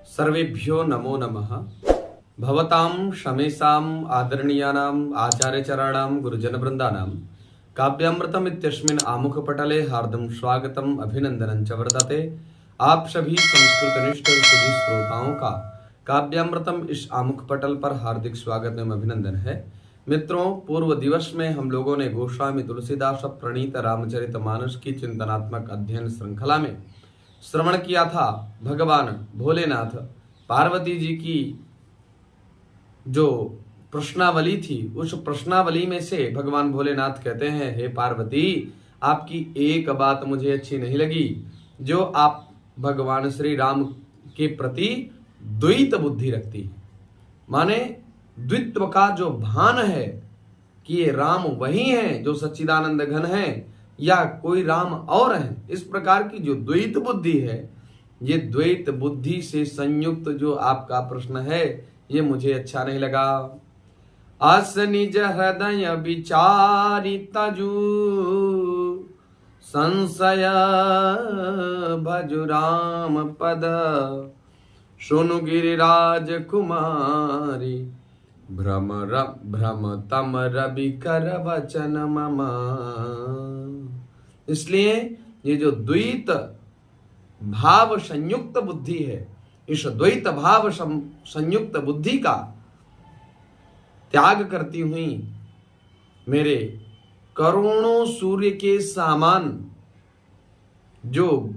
सर्वेभ्यो नमो नमः। भवतां शमेषाम् आदरणीयानाम् आचार्यचराणां गुरुजनवृन्दानां काव्यामृतम् इत्यस्मिन् आमुखपटले हार्दं स्वागतम् अभिनंदनं च वर्तते। आप सभी संस्कृतनिष्ठ सुधी श्रोताओं का काव्यामृतम इस आमुख पटल पर हार्दिक स्वागत एवं अभिनंदन है। मित्रों, पूर्व दिवस में हम लोगों ने गोस्वामी तुलसीदास प्रणीत रामचरितमानस की चिंतनात्मक अध्ययन श्रृंखला में श्रवण किया था। भगवान भोलेनाथ पार्वती जी की जो प्रश्नावली थी, उस प्रश्नावली में से भगवान भोलेनाथ कहते हैं, हे पार्वती, आपकी एक बात मुझे अच्छी नहीं लगी, जो आप भगवान श्री राम के प्रति द्वैत बुद्धि रखती है। माने द्वित्व का जो भान है कि ये राम वही हैं जो सच्चिदानंद घन है या कोई राम और हैं, इस प्रकार की जो द्वैत बुद्धि है, ये द्वैत बुद्धि से संयुक्त जो आपका प्रश्न है, ये मुझे अच्छा नहीं लगा। अस निज हृदय विचारी तजु संशय भजु राम पद सुनु गिरिराज कुमारी भ्रम तम रवि कर वचन मम। इसलिए ये जो द्वैत भाव संयुक्त बुद्धि है, इस द्वैत भाव संयुक्त बुद्धि का त्याग करती हुई मेरे करोड़ों सूर्य के समान जो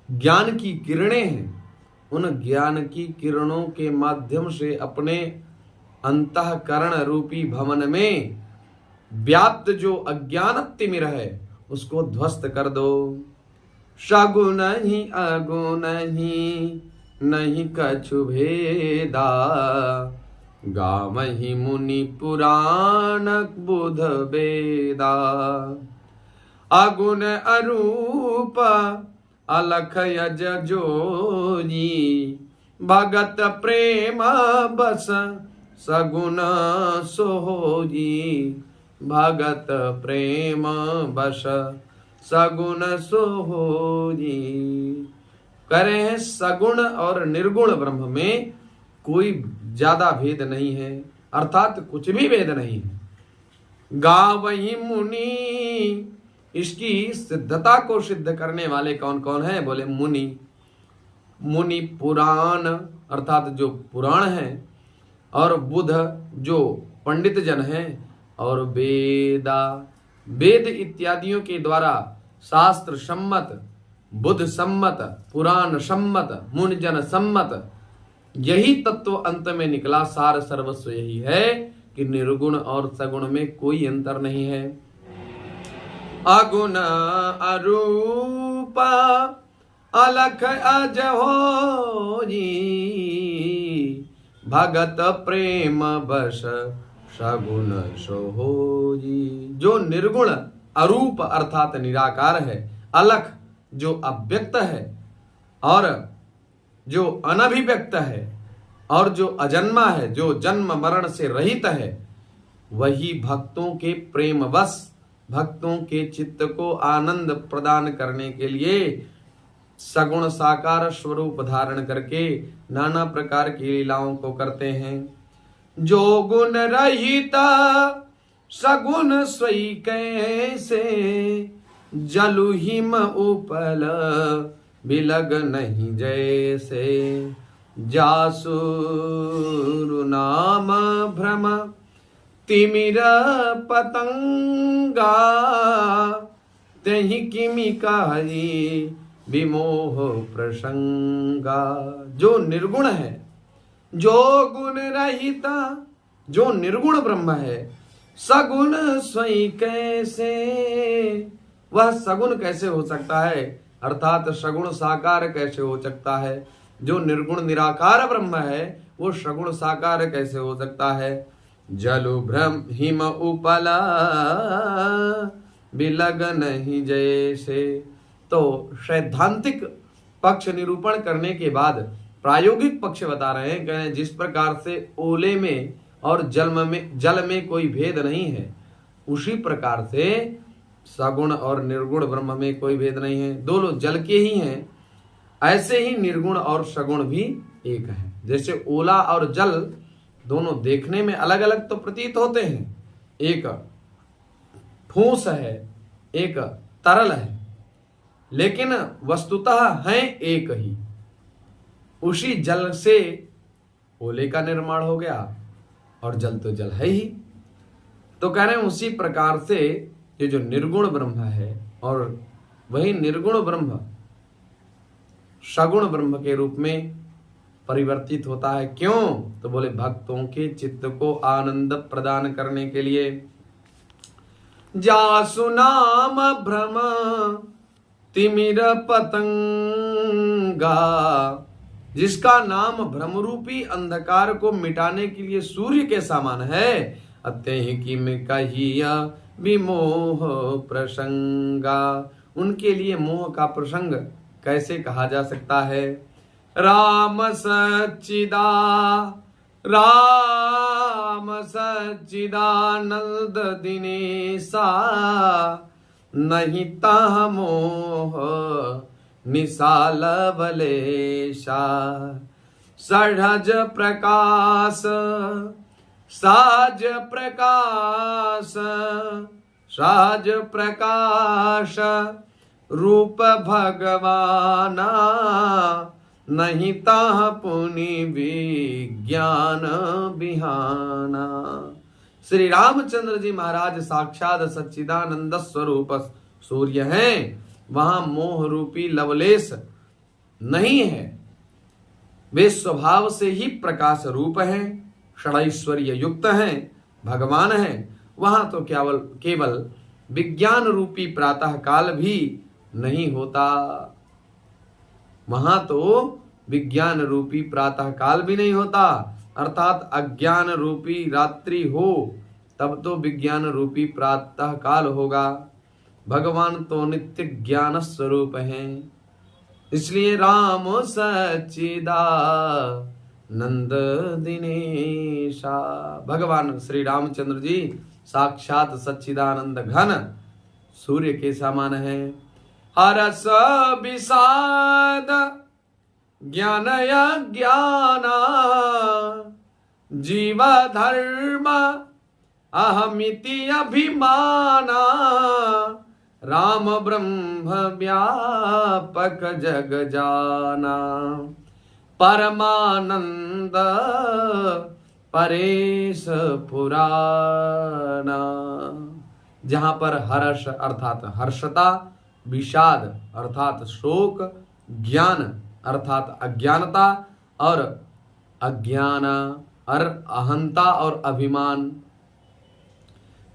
ज्ञान की किरणें हैं, उन ज्ञान की किरणों के माध्यम से अपने अंतःकरण रूपी भवन में व्याप्त जो अज्ञान तिमिर है, उसको ध्वस्त कर दो। सगुन ही अगुण ही नहीं कछु भेदा, गावहि मुनि पुराण बुध वेदा। अगुण अरूप अलख यज जोनी, भगत प्रेम बस सगुण सोजी। भगत प्रेम बस सगुण सोजी। करे हैं सगुण और निर्गुण ब्रह्म में कोई ज्यादा भेद नहीं है, अर्थात कुछ भी भेद नहीं है। गावहि मुनि, इसकी सिद्धता को सिद्ध करने वाले कौन कौन है? बोले मुनि। मुनि पुराण अर्थात जो पुराण है, और बुध जो पंडित जन हैं, और वेदा वेद इत्यादियों के द्वारा शास्त्र सम्मत, बुद्ध सम्मत, पुराण सम्मत, मुनि जन सम्मत यही तत्व अंत में निकला। सार सर्वस्व यही है कि निर्गुण और सगुण में कोई अंतर नहीं है। अगुण अरूप अलख अजहोजी, भगत प्रेम बस सगुण सोहोजी। जो निर्गुण अरूप अर्थात निराकार है, अलख जो अव्यक्त है, और जो अनभिव्यक्त है, और जो अजन्मा है, जो जन्म मरण से रहित है, वही भक्तों के प्रेम वश, भक्तों के चित्त को आनंद प्रदान करने के लिए सगुण साकार स्वरूप धारण करके नाना प्रकार की लीलाओं को करते हैं। जो गुण रहिता सगुण सोई कैसे, जलु हिम उपल बिलग नहीं जैसे। जासुर नाम भ्रम तिमिर पतंगा, तेहि किमि कहि विमोह प्रसंगा। जो निर्गुण है, जो गुण रहिता, जो निर्गुण ब्रह्म है, सगुण स्वयं कैसे, वह सगुण कैसे हो सकता है, अर्थात सगुण साकार कैसे हो सकता है। जो निर्गुण निराकार ब्रह्म है, वो सगुण साकार कैसे हो सकता है। जलु भ्रम हिम उपला बिलग नहीं जैसे। तो सैद्धांतिक पक्ष निरूपण करने के बाद प्रायोगिक पक्ष बता रहे हैं, कह रहे हैं जिस प्रकार से ओले में और जल में कोई भेद नहीं है, उसी प्रकार से सगुण और निर्गुण ब्रह्म में कोई भेद नहीं है। दोनों जल के ही हैं, ऐसे ही निर्गुण और सगुण भी एक है। जैसे ओला और जल दोनों देखने में अलग अलग तो प्रतीत होते हैं, एक ठोस है एक तरल है, लेकिन वस्तुतः हैं एक ही। उसी जल से ओले का निर्माण हो गया और जल तो जल है ही। तो कह रहे हैं उसी प्रकार से ये जो निर्गुण ब्रह्म है और वही निर्गुण ब्रह्म सगुण ब्रह्म के रूप में परिवर्तित होता है। क्यों? तो बोले भक्तों के चित्त को आनंद प्रदान करने के लिए। जासु नाम भ्रम तिमिर पतंगा, जिसका नाम भ्रम रूपी अंधकार को मिटाने के लिए सूर्य के समान है, अत्यहि में कहिया विमोह प्रसंगा, उनके लिए मोह का प्रसंग कैसे कहा जा सकता है। राम सच्चिदानंद दिनेशा, नहीं ताह मोह निसाल बलेशा, सहज प्रकाश सहज प्रकाश रूप भगवाना, नहीं ताह पुनि विज्ञान बिहाना। श्री रामचंद्र जी महाराज साक्षात सच्चिदानंद स्वरूप सूर्य हैं, वहां मोह रूपी लवलेश नहीं है। वे स्वभाव से ही प्रकाश रूप हैं, षडैश्वर्य युक्त हैं, भगवान हैं। वहां तो केवल विज्ञान रूपी प्रातः काल भी नहीं होता, वहां तो विज्ञान रूपी प्रातः काल भी नहीं होता, अर्थात अज्ञान रूपी रात्रि हो तब तो विज्ञान रूपी प्रातः काल होगा। भगवान तो नित्य ज्ञान स्वरूप हैं, इसलिए राम सच्चिदानंद दिनेशा, भगवान श्री रामचंद्र जी साक्षात सच्चिदानंद घन सूर्य के समान है। हरस विषाद ज्ञान अज्ञाना, जीव धर्म अहमिति अभिमाना, राम ब्रह्म व्यापक जग जाना, परमानंद परेश पुराना। जहां पर हर्ष अर्थात हर्षता, विषाद अर्थात शोक, ज्ञान अर्थात अज्ञानता और अज्ञान और अहंता और अभिमान,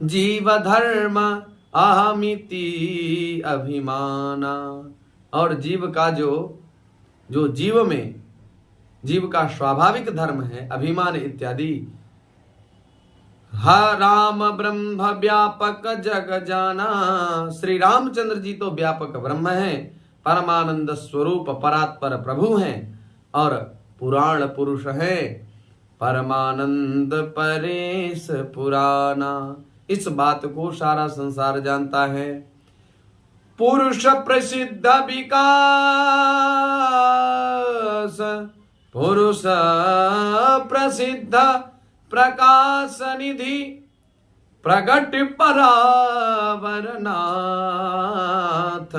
जीव धर्म अहमिति अभिमाना, और जीव का जो जीव में जीव का स्वाभाविक धर्म है अभिमान इत्यादि। राम ब्रह्म व्यापक जग जाना, श्री रामचंद्र जी तो व्यापक ब्रह्म हैं, परमानंद स्वरूप परात्पर प्रभु हैं और पुराण पुरुष हैं, परमानंद परेश पुराना। इस बात को सारा संसार जानता है। पुरुष प्रसिद्ध विकास, पुरुष प्रसिद्ध प्रकाश निधि, प्रगट परावरनाथ,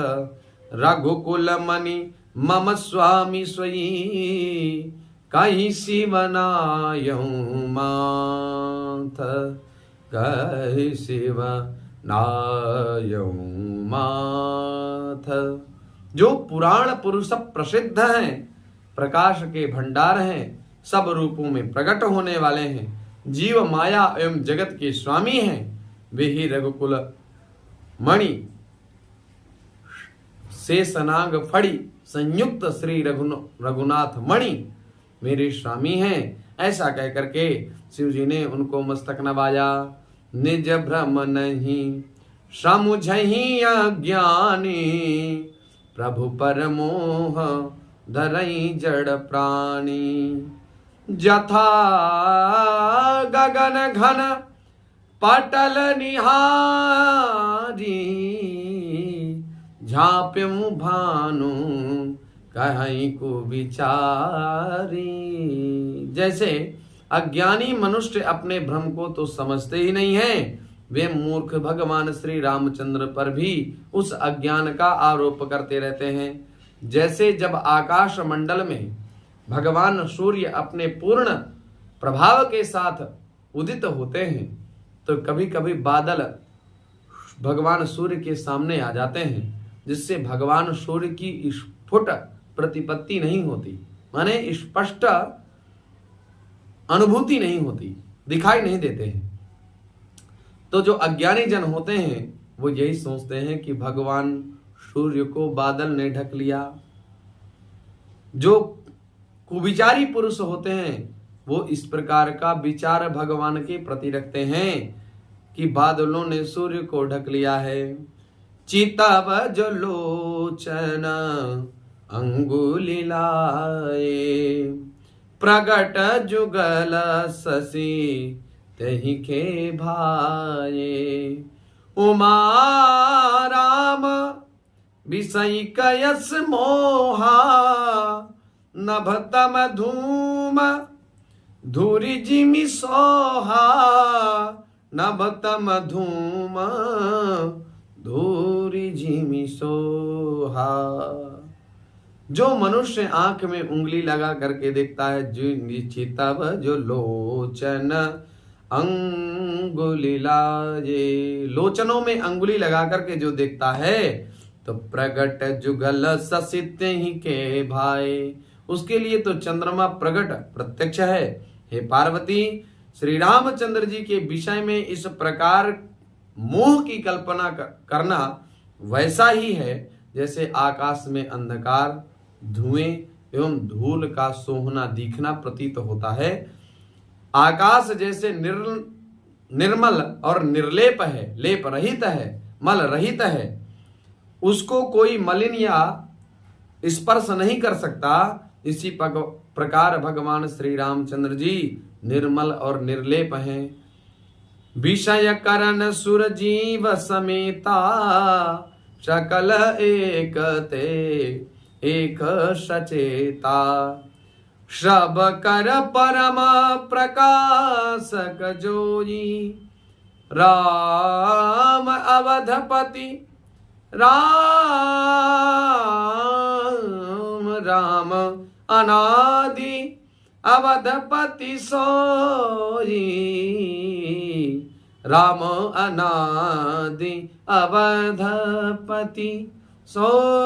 रघुकुल मणि मम स्वामी स्वयी, कहीं शिवनायं माथ, कहीं शिवनायं माथ। जो पुराण पुरुष प्रसिद्ध हैं, प्रकाश के भंडार हैं, सब रूपों में प्रकट होने वाले हैं, जीव माया एवं जगत के स्वामी हैं, वे ही रघुकुल मणि शेषनाग फड़ी संयुक्त श्री रघुनाथ मणि मेरे स्वामी हैं। ऐसा कह करके शिव जी ने उनको मस्तक नवाया। निज भ्रम नहीं समुझहि अज्ञानी, प्रभु पर मोह धरई जड़ प्राणी, जथा गगन घन पटल निहारी, झाप्यू भानु कहीं को विचारी। जैसे अज्ञानी मनुष्य अपने भ्रम को तो समझते ही नहीं है, वे मूर्ख भगवान श्री रामचंद्र पर भी उस अज्ञान का आरोप करते रहते हैं। जैसे जब आकाश मंडल में भगवान सूर्य अपने पूर्ण प्रभाव के साथ उदित होते हैं, तो कभी कभी बादल भगवान सूर्य के सामने आ जाते हैं, जिससे भगवान सूर्य की स्फुट प्रतिपत्ति नहीं होती, माने स्पष्ट अनुभूति नहीं होती, दिखाई नहीं देते हैं। तो जो अज्ञानी जन होते हैं वो यही सोचते हैं कि भगवान सूर्य को बादल ने ढक लिया। जो कुविचारी पुरुष होते हैं वो इस प्रकार का विचार भगवान के प्रति रखते हैं कि बादलों ने सूर्य को ढक लिया है। चितव जो लोचन अंगुली लाए, प्रगट जुगल शशि तहि के भाए। उमा राम विषय कयस मोहा, नभतम धूम धूरि जिमि सोहा। नभतम धूम धूरि जिमि सोहा। जो मनुष्य आंख में उंगली लगा करके देखता है, जो चितव जो लोचन अंगुली लाए, लोचनों में अंगुली लगा करके जो देखता है, तो प्रगट जुगल ससित ही के भाई, उसके लिए तो चंद्रमा प्रगट प्रत्यक्ष है। हे पार्वती, श्री रामचंद्र जी के विषय में इस प्रकार मोह की कल्पना करना वैसा ही है जैसे आकाश में अंधकार, धुएं एवं धूल का सोहना दिखना प्रतीत होता है। आकाश जैसे निर्मल और निर्लेप है, लेप रहित है, मल रहित है, उसको कोई मलिन या स्पर्श नहीं कर सकता। इसी प्रकार भगवान श्री रामचंद्र जी निर्मल और निर्लेप हैं। विषय करण सुर जीव समेता, सकल एक ते एक सचेता। सब कर परम प्रकाशक जोई, राम अवधपति राम राम अनादि अवधपति सोई। राम अनादि अवधपति सोई।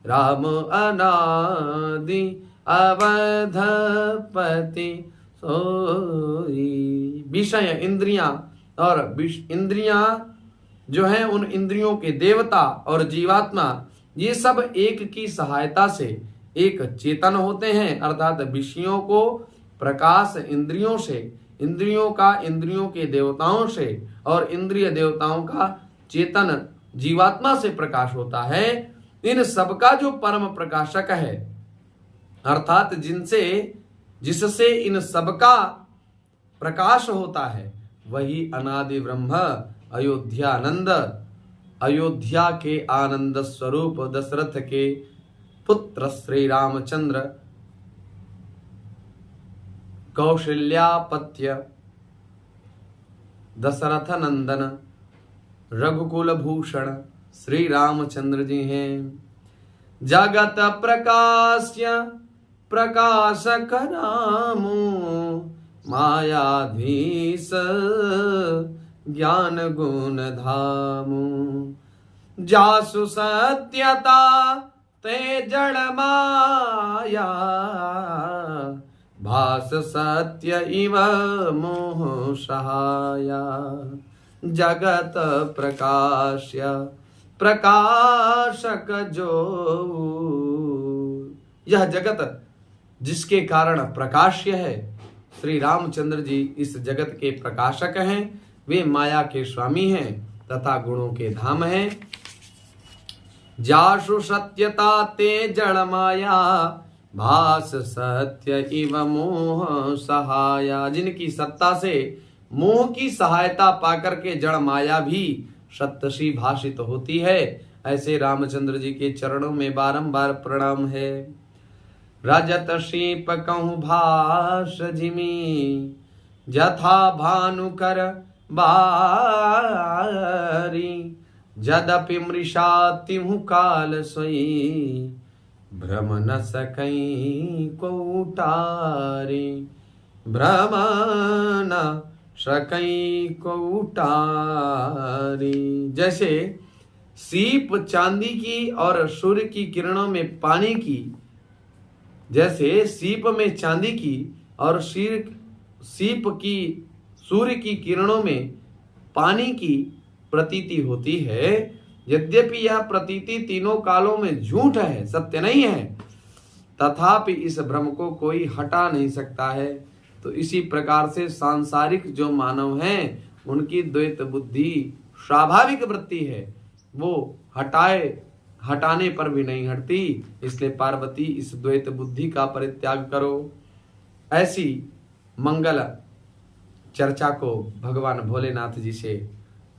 राम अनादि अवधपति सोई। विषय इंद्रियां और इंद्रियां जो हैं, उन इंद्रियों के देवता और जीवात्मा, ये सब एक की सहायता से एक चेतन होते हैं। अर्थात विषयों को प्रकाश इंद्रियों से, इंद्रियों का इंद्रियों के देवताओं से और इंद्रिय देवताओं का चेतन जीवात्मा से प्रकाश होता है। इन सबका जो परम प्रकाशक है, अर्थात जिससे इन सबका प्रकाश होता है, वही अनादि ब्रह्म अयोध्यानंद, अयोध्या के आनंद स्वरूप दशरथ के पुत्र श्री रामचंद्र, कौशल्यापत्य दशरथ नंदन रघुकुल भूषण श्री रामचंद्र जी हैं। जगत प्रकाश्य प्रकाशक रामो, मायाधीश ज्ञान गुण धामो। जासु सत्यता ते जड़ माया, भास सत्य इव मोह सहाया। जगत प्रकाश्य प्रकाशक जो, यह जगत जिसके कारण प्रकाश्य है, श्री रामचंद्र जी इस जगत के प्रकाशक हैं। वे माया के स्वामी हैं तथा गुणों के धाम हैं। जासु सत्यता ते जड़ माया, भास सत्य इव मोह सहाया। जिनकी सत्ता से मोह की सहायता पाकर के जड़ माया भी सत्य सी भाषित होती है, ऐसे रामचंद्र जी के चरणों में बारंबार प्रणाम है। रजत शीप कहूँ भाष जिमी, जथा भानुकर बारी, जदपि मृषा तिहु काल सोई, भ्रम न सकई को उटारी, भ्रम न सकई को उटारी। जैसे सीप चांदी की और सूर्य की किरणों में पानी की, जैसे सीप में चांदी की और सीप की सूर्य की किरणों में पानी की प्रतीति होती है, यद्यपि यह प्रतीति तीनों कालों में झूठ है, सत्य नहीं है, तथापि इस भ्रम को कोई हटा नहीं सकता है। तो इसी प्रकार से सांसारिक जो मानव हैं, उनकी द्वैत बुद्धि स्वाभाविक वृत्ति है, वो हटाने पर भी नहीं हटती। इसलिए पार्वती इस द्वैत बुद्धि का परित्याग करो। ऐसी मंगल चर्चा को भगवान भोलेनाथ जी से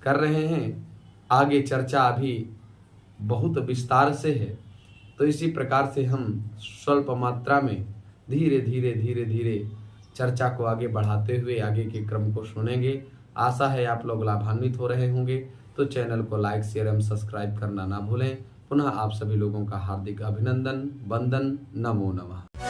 कर रहे हैं। आगे चर्चा अभी बहुत विस्तार से है, तो इसी प्रकार से हम स्वल्प मात्रा में धीरे धीरे चर्चा को आगे बढ़ाते हुए आगे के क्रम को सुनेंगे। आशा है आप लोग लाभान्वित हो रहे होंगे। तो चैनल को लाइक, शेयर एवं सब्सक्राइब करना ना भूलें। पुनः आप सभी लोगों का हार्दिक अभिनंदन, वंदन, नमो नमः।